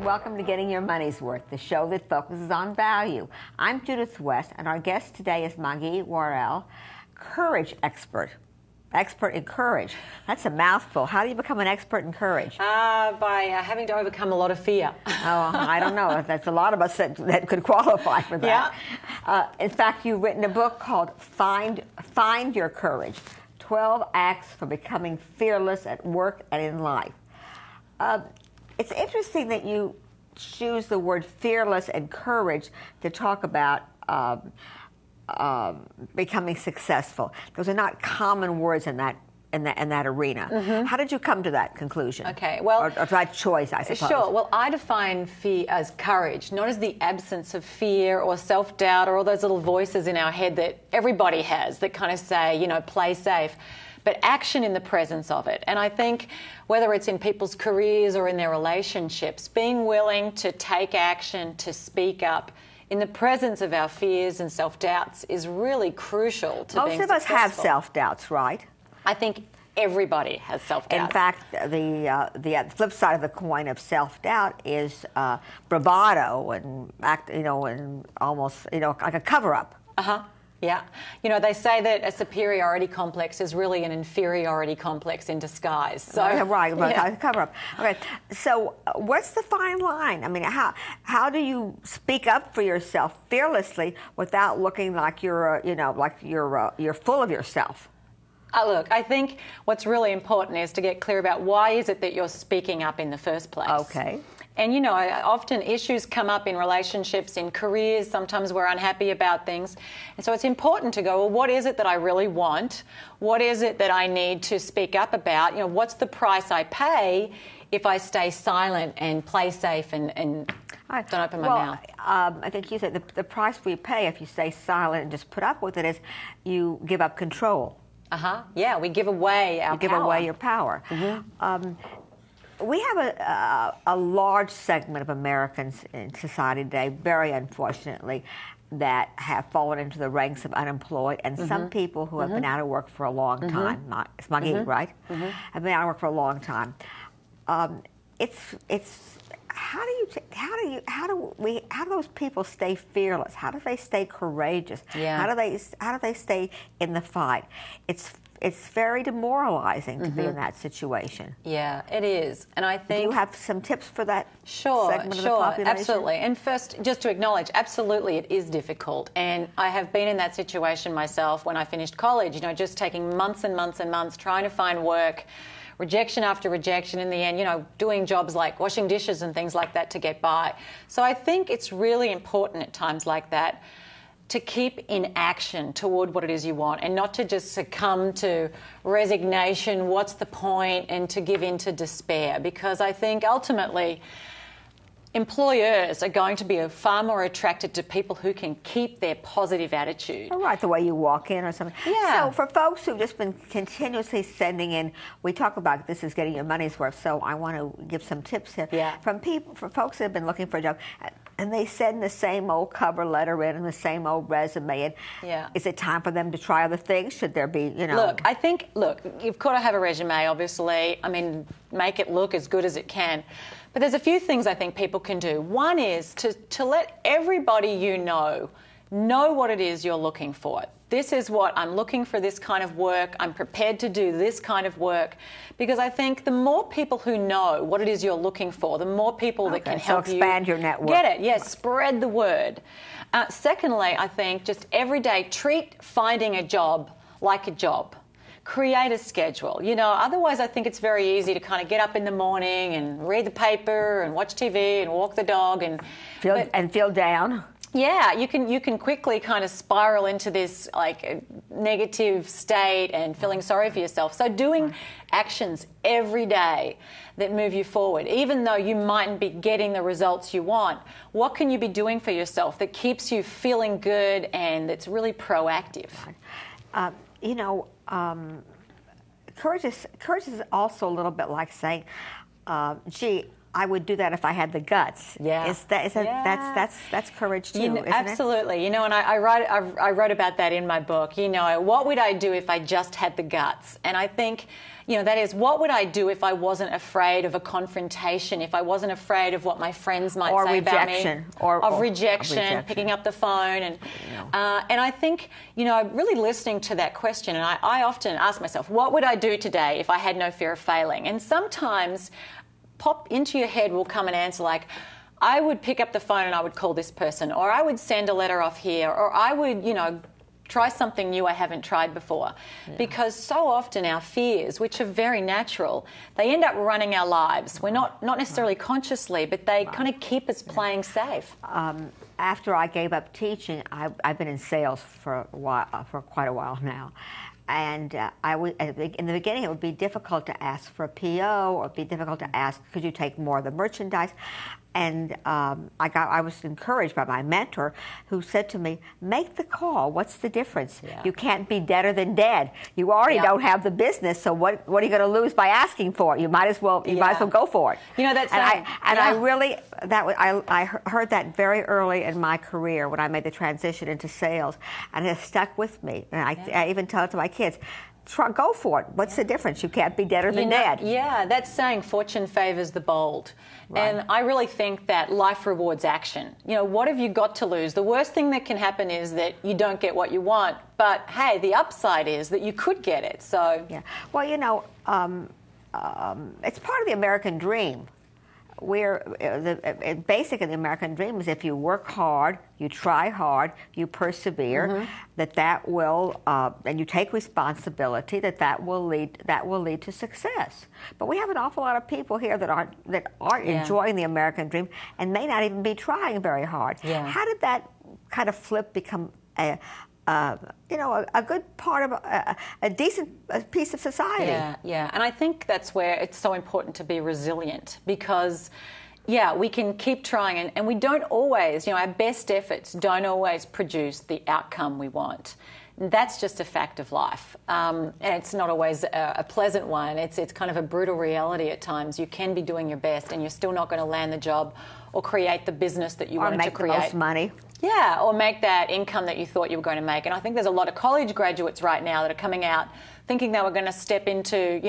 and welcome to Getting Your Money's Worth, the show that focuses on value. I'm Judith West, and our guest today is Margie Warrell, courage expert. Expert in courage. That's a mouthful. How do you become an expert in courage? By having to overcome a lot of fear. Oh, I don't know. That's a lot of us that could qualify for that. Yeah. In fact, you've written a book called Find Your Courage, 12 Acts for Becoming Fearless at Work and in Life. It's interesting that you choose the word fearless and courage to talk about becoming successful. Those are not common words in that arena. Mm-hmm. How did you come to that conclusion? Okay, well, or that choice, I suppose. Sure. Well, I define fear as courage, not as the absence of fear or self-doubt or all those little voices in our head that everybody has that kind of say, you know, play safe, but action in the presence of it. And I think whether it's in people's careers or in their relationships, being willing to take action, to speak up in the presence of our fears and self-doubts is really crucial to being successful. Most of us have self-doubts, right? I think everybody has self-doubt. In fact, the flip side of the coin of self-doubt is bravado and and almost like a cover-up. Yeah. You know, they say that a superiority complex is really an inferiority complex in disguise. So, right, yeah. Cover-up. Okay. So, what's the fine line? I mean, how do you speak up for yourself fearlessly without looking like you're full of yourself? Look, I think what's really important is to get clear about why is it that you're speaking up in the first place. Okay. And, you know, often issues come up in relationships, in careers. Sometimes we're unhappy about things. And so it's important to go, well, what is it that I really want? What is it that I need to speak up about? You know, what's the price I pay if I stay silent and play safe and don't open my mouth? I think you said the price we pay if you stay silent and just put up with it is you give up control. Yeah, we give away our power. You give away your power. Mm-hmm. We have a large segment of Americans in society today, very unfortunately, that have fallen into the ranks of unemployed, and some people who have been out of work for a long time. It's Margie, right? Have been out of work for a long time. How do those people stay fearless? How do they stay courageous? Yeah. How do they stay in the fight? It's very demoralizing to be in that situation. Yeah, it is. And I think... Do you have some tips for that segment of the population? Absolutely. And first, just to acknowledge, absolutely it is difficult. And I have been in that situation myself when I finished college, you know, just taking months and months and months trying to find work, rejection after rejection, in the end, you know, doing jobs like washing dishes and things like that to get by. So I think it's really important at times like that to keep in action toward what it is you want and not to just succumb to resignation, what's the point, and to give in to despair. Because I think ultimately employers are going to be far more attracted to people who can keep their positive attitude. All right, the way you walk in or something. Yeah. So for folks who've just been continuously sending in, we talk about this is getting your money's worth, so I want to give some tips here. Yeah. For folks that have been looking for a job, and they send the same old cover letter in and the same old resume in. Yeah. Is it time for them to try other things? Should there be, you know... Look, you've got to have a resume, obviously. I mean, make it look as good as it can. But there's a few things I think people can do. One is to let everybody you know what it is you're looking for. This is what I'm looking for, this kind of work. I'm prepared to do this kind of work. Because I think the more people who know what it is you're looking for, the more people that can help you expand your network. Get it, yes, spread the word. Secondly, I think just every day treat finding a job like a job. Create a schedule. You know, otherwise I think it's very easy to kind of get up in the morning and read the paper and watch TV and walk the dog and feel down. Yeah, you can quickly kind of spiral into this like negative state and feeling sorry for yourself. So doing actions every day that move you forward, even though you mightn't be getting the results you want, what can you be doing for yourself that keeps you feeling good and that's really proactive? You know, courage is also a little bit like saying, gee, I would do that if I had the guts. Yeah. That's courage too, isn't absolutely. it? You know, and I wrote about that in my book. You know, what would I do if I just had the guts? And I think, you know, that is, what would I do if I wasn't afraid of a confrontation, if I wasn't afraid of what my friends might say about me? Or rejection, picking up the phone. And I think, you know, really listening to that question, and I often ask myself, what would I do today if I had no fear of failing? And sometimes pop into your head will come an answer like, I would pick up the phone and I would call this person, or I would send a letter off here, or I would, you know, try something new I haven't tried before. Yeah. Because so often our fears, which are very natural, they end up running our lives. We're not necessarily consciously, but they kind of keep us playing safe. After I gave up teaching, I've been in sales for quite a while now. And in the beginning, it would be difficult to ask for a PO, or it'd be difficult to ask, could you take more of the merchandise? And I was encouraged by my mentor, who said to me, make the call. What's the difference? Yeah. You can't be deader than dead. You already don't have the business, so what are you going to lose by asking for it? You might as well go for it. You know, that's I heard that very early in my career when I made the transition into sales, and it stuck with me. And I even tell it to my kids. Go for it. What's the difference? You can't be deader than dead. Yeah, that's saying fortune favors the bold. Right. And I really think that life rewards action. You know, what have you got to lose? The worst thing that can happen is that you don't get what you want. But, hey, the upside is that you could get it. So, yeah. Well, you know, it's part of the American dream. Basically, the American dream is if you work hard, you try hard, you persevere, that will, and you take responsibility, that will lead to success. But we have an awful lot of people here that aren't enjoying the American dream and may not even be trying very hard. Yeah. How did that kind of flip become a good part of a decent piece of society? Yeah. And I think that's where it's so important to be resilient, because, we can keep trying, and we don't always, our best efforts don't always produce the outcome we want. That's just a fact of life. And it's not always a pleasant one. It's kind of a brutal reality at times. You can be doing your best and you're still not going to land the job or create the business that you wanted to create. Or make the most money. Yeah, or make that income that you thought you were going to make. And I think there's a lot of college graduates right now that are coming out thinking they were going to step into,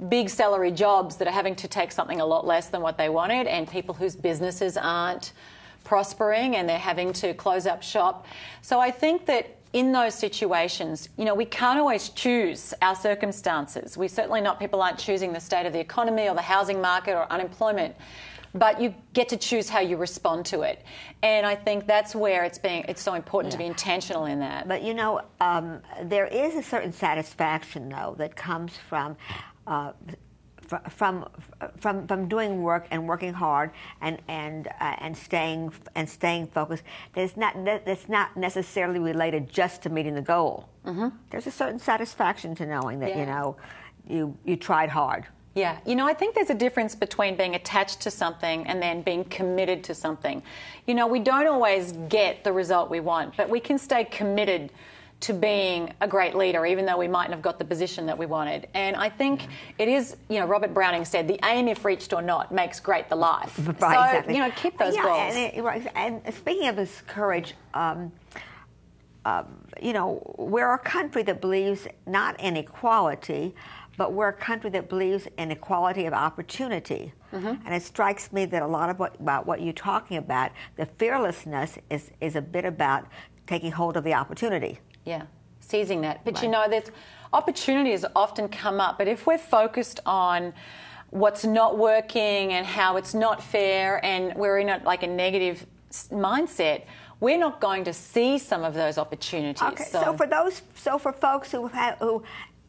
big salary jobs that are having to take something a lot less than what they wanted, and people whose businesses aren't prospering and they're having to close up shop. So I think that in those situations, we can't always choose our circumstances. People aren't choosing the state of the economy or the housing market or unemployment, but you get to choose how you respond to it. And I think that's where it's so important to be intentional in that. But there is a certain satisfaction, though, that comes from doing work and working hard and staying focused. That's not necessarily related just to meeting the goal. Mm-hmm. There's a certain satisfaction to knowing that you tried hard. Yeah, I think there's a difference between being attached to something and then being committed to something. We don't always get the result we want, but we can stay committed to being a great leader, even though we mightn't have got the position that we wanted. And I think it is, Robert Browning said, the aim, if reached or not, makes great the life. Right, so, exactly. Keep those goals. And speaking of this courage, we're a country that believes not in equality, but we're a country that believes in equality of opportunity. Mm-hmm. And it strikes me that a lot about what you're talking about, the fearlessness is a bit about taking hold of the opportunity. Yeah, seizing that. But right. There's opportunities often come up, but if we're focused on what's not working and how it's not fair, and we're in a negative mindset, we're not going to see some of those opportunities. Okay, so for folks who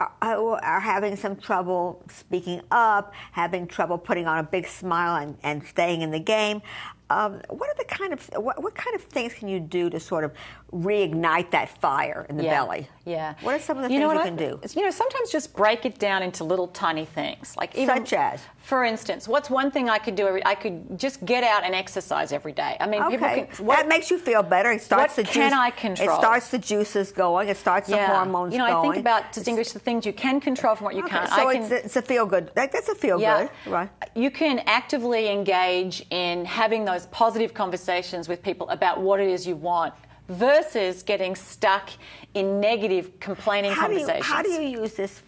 are having some trouble speaking up, having trouble putting on a big smile and staying in the game, what are the kind of what kind of things can you do to sort of reignite that fire in the belly? Yeah. What are some of the things you can do? Sometimes just break it down into little tiny things, like even, such as, for instance, what's one thing I could do? I could just get out and exercise every day. I mean, people can, that makes you feel better. It starts what can I control? It starts the juices going. It starts the hormones going. I think about distinguish the things you can control from what you can't. So it's a feel good. That's a feel good, right? You can actively engage in having those positive conversations with people about what it is you want, versus getting stuck in negative, complaining conversations. How do you use this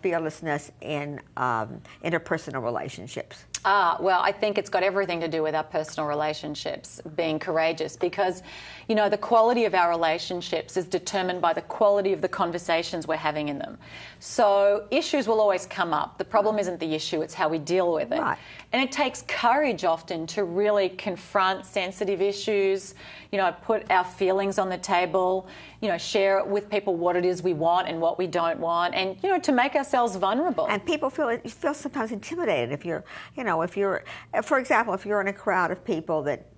fearlessness in interpersonal relationships? Well, I think it's got everything to do with our personal relationships, being courageous, because, the quality of our relationships is determined by the quality of the conversations we're having in them. So issues will always come up. The problem isn't the issue, it's how we deal with it. Right. And it takes courage often to really confront sensitive issues, put our feelings on the table, share with people what it is we want and what we don't want, and, to make ourselves vulnerable. And people feel sometimes intimidated if you're, for example, if you're in a crowd of people that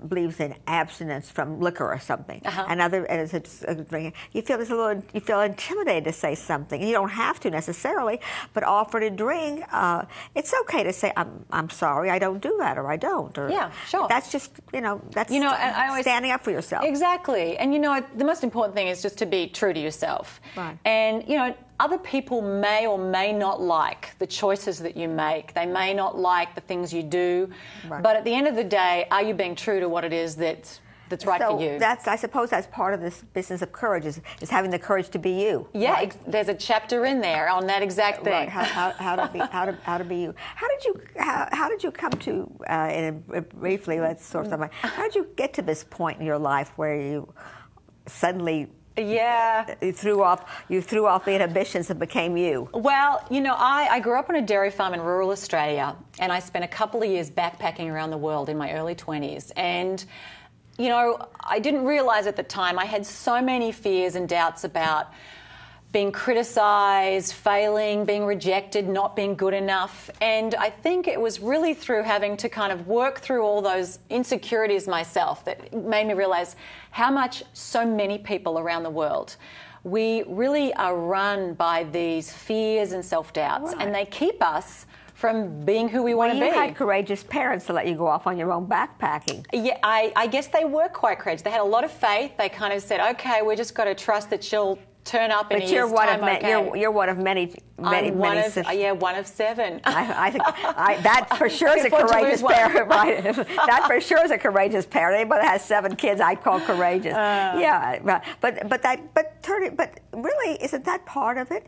believes in abstinence from liquor or something, you feel intimidated to say something. You don't have to necessarily, but offer to drink. It's okay to say, I'm sorry, I don't do that, or I don't. Or, yeah, sure. That's just that's standing up for yourself. Exactly. And the most important thing is just to be true to yourself. Right. And other people may or may not like the choices that you make. They may not like the things you do. Right. But at the end of the day, are you being true to what it is that's right for you? I suppose that's part of this business of courage, is having the courage to be you. Yeah, right? There's a chapter in there on that exact thing. Right. How to be you. How did you come to briefly? Let's sort of talk about, how did you get to this point in your life where you suddenly you threw off the inhibitions and became you? Well, I grew up on a dairy farm in rural Australia, and I spent a couple of years backpacking around the world in my early 20s. And, I didn't realise at the time I had so many fears and doubts about being criticised, failing, being rejected, not being good enough. And I think it was really through having to kind of work through all those insecurities myself that made me realise how much so many people around the world, we really are run by these fears and self-doubts, and they keep us from being who we want to be. You had courageous parents to let you go off on your own backpacking. Yeah, I guess they were quite courageous. They had a lot of faith. They kind of said, okay, we're just got to trust that she'll turn up in a year's time. You're one of many sisters. One of seven. I think that for sure is a courageous parent, right? That for sure is a courageous parent. Anybody that has 7 kids, I'd call courageous. But really, isn't that part of it?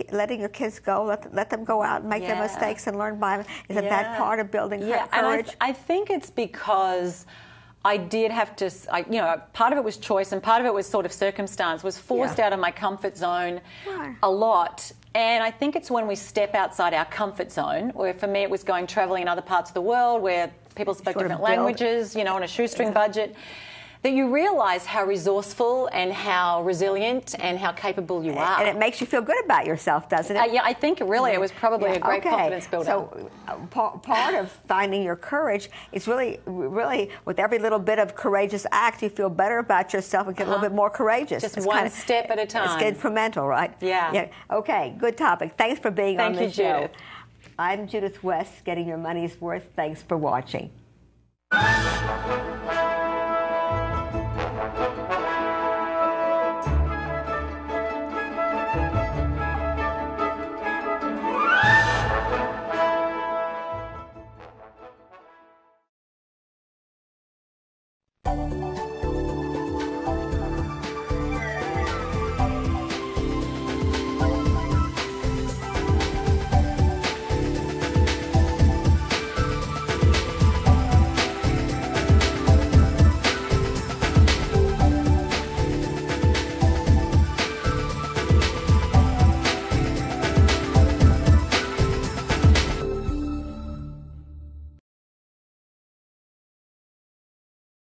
Letting your kids go, let them go out and make their mistakes and learn by them. Isn't that part of building courage? And I think it's because I did have to, part of it was choice and part of it was sort of circumstance, was forced out of my comfort zone a lot. And I think it's when we step outside our comfort zone, where for me it was going travelling in other parts of the world where people spoke different languages, on a shoestring budget, that you realise how resourceful and how resilient and how capable you are. And it makes you feel good about yourself, doesn't it? I think really it was probably a great confidence builder. So part of finding your courage is really with every little bit of courageous act, you feel better about yourself and get a little bit more courageous. Just one step at a time. It's incremental, right? Yeah. Okay, good topic. Thanks for being on the show. Thank you, Judith. I'm Judith West, getting your money's worth. Thanks for watching.